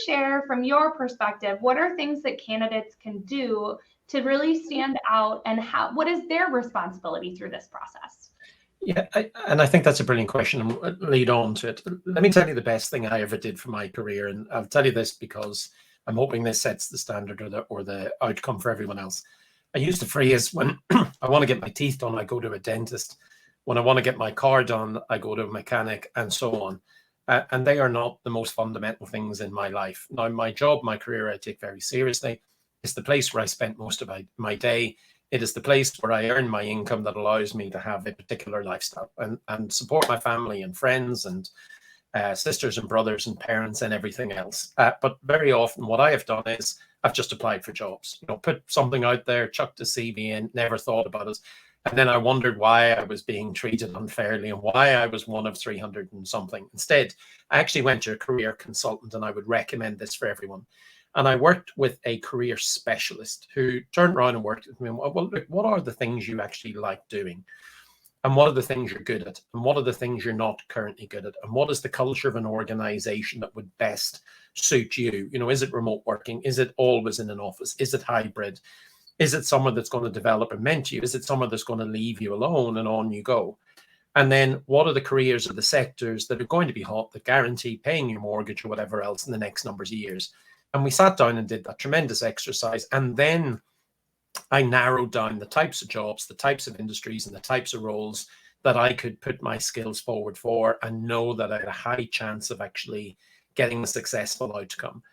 share from your perspective, what are things that candidates can do to really stand out, and what is their responsibility through this process? Yeah, I think that's a brilliant question, and lead on to it. Let me tell you the best thing I ever did for my career, and I'll tell you this because I'm hoping this sets the standard or the outcome for everyone else. I used the phrase, when I want to get my teeth done, I go to a dentist. When I want to get my car done, I go to a mechanic, and so on. And they are not the most fundamental things in my life. Now, my job, my career, I take very seriously. It's the place where I spent most of my day. It is the place where I earn my income that allows me to have a particular lifestyle and support my family and friends and sisters and brothers and parents and everything else. But very often what I have done is I've just applied for jobs, put something out there, chucked a CV in, never thought about it. And then I wondered why I was being treated unfairly and why I was one of 300 and something. Instead, I actually went to a career consultant, and I would recommend this for everyone. And I worked with a career specialist who turned around and worked with me. Well, look, what are the things you actually like doing? And what are the things you're good at? And what are the things you're not currently good at? And what is the culture of an organization that would best suit you? Is it remote working? Is it always in an office? Is it hybrid? Is it someone that's going to develop and mentor you? Is it someone that's going to leave you alone, and on you go? And then what are the careers or the sectors that are going to be hot, that guarantee paying your mortgage or whatever else in the next numbers of years? And we sat down and did that tremendous exercise. And then I narrowed down the types of jobs, the types of industries, and the types of roles that I could put my skills forward for and know that I had a high chance of actually getting a successful outcome.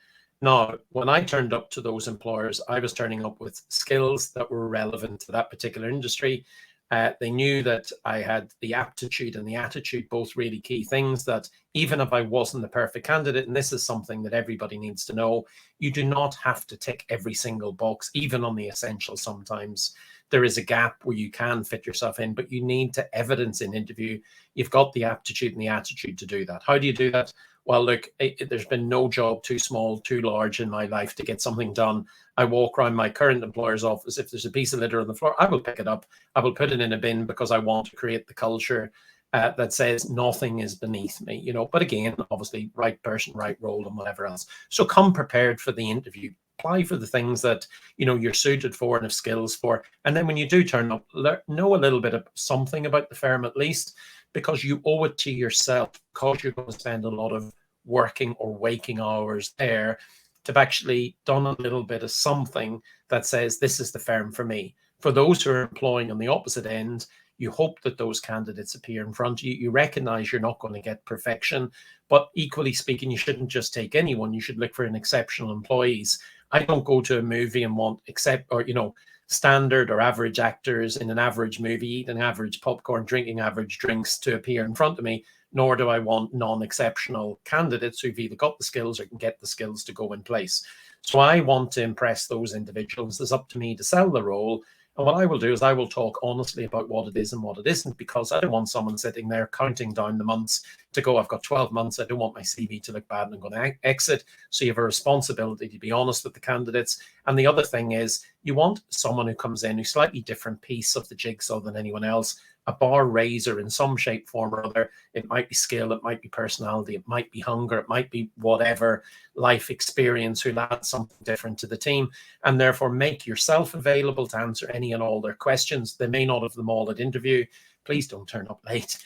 Now, when I turned up to those employers, I was turning up with skills that were relevant to that particular industry. They knew that I had the aptitude and the attitude, both really key things, that even if I wasn't the perfect candidate, and this is something that everybody needs to know, you do not have to tick every single box, even on the essentials. Sometimes there is a gap where you can fit yourself in, but you need to evidence in interview you've got the aptitude and the attitude to do that. How do you do that? Well, look, there's been no job too small, too large in my life to get something done. I walk around my current employer's office. If there's a piece of litter on the floor, I will pick it up. I will put it in a bin because I want to create the culture that says nothing is beneath me, But again, obviously, right person, right role, and whatever else. So come prepared for the interview. Apply for the things that you're suited for and have skills for. And then when you do turn up, know a little bit of something about the firm at least, because you owe it to yourself, because you're going to spend a lot of working or waking hours there, to have actually done a little bit of something that says this is the firm for me. For those who are employing on the opposite end, you hope that those candidates appear in front of you. You recognize you're not going to get perfection, but equally speaking, you shouldn't just take anyone. You should look for an exceptional employees. I don't go to a movie and want standard or average actors in an average movie, eating average popcorn, drinking average drinks to appear in front of me, nor do I want non-exceptional candidates who've either got the skills or can get the skills to go in place. So I want to impress those individuals. It's up to me to sell the role. And what I will do is I will talk honestly about what it is and what it isn't, because I don't want someone sitting there counting down the months to go, I've got 12 months. I don't want my CV to look bad and I'm going to exit. So you have a responsibility to be honest with the candidates. And the other thing is you want someone who comes in who's slightly different piece of the jigsaw than anyone else, a bar raiser in some shape, form or other. It might be skill, it might be personality, it might be hunger, it might be whatever life experience who adds something different to the team. And therefore make yourself available to answer any and all their questions. They may not have them all at interview. Please don't turn up late.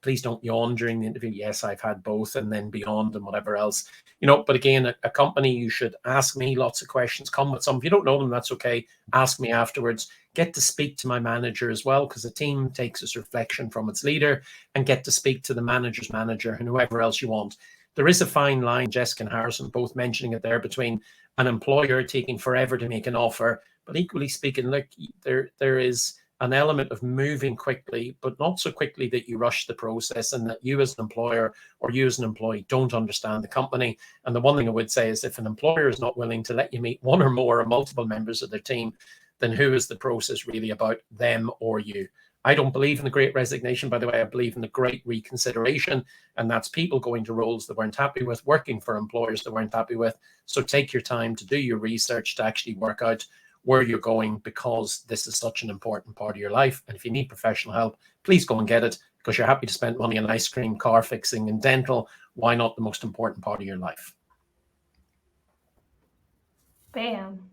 Please don't yawn during the interview. Yes, I've had both, and then beyond and whatever else. But again, a company, you should ask me lots of questions. Come with some. If you don't know them, that's okay. Ask me afterwards. Get to speak to my manager as well, because a team takes its reflection from its leader, and get to speak to the manager's manager and whoever else you want. There is a fine line, Jessica and Harrison both mentioning it there, between an employer taking forever to make an offer, but equally speaking, look, there is an element of moving quickly, but not so quickly that you rush the process and that you as an employer or you as an employee don't understand the company. And the one thing I would say is if an employer is not willing to let you meet one or more or multiple members of their team, then who is the process really about, them or you? I don't believe in the great resignation, by the way. I believe in the great reconsideration, and that's people going to roles they weren't happy with, working for employers they weren't happy with. So take your time to do your research to actually work out where you're going, because this is such an important part of your life. And if you need professional help, please go and get it, because you're happy to spend money on ice cream, car fixing, and dental. Why not the most important part of your life? Bam.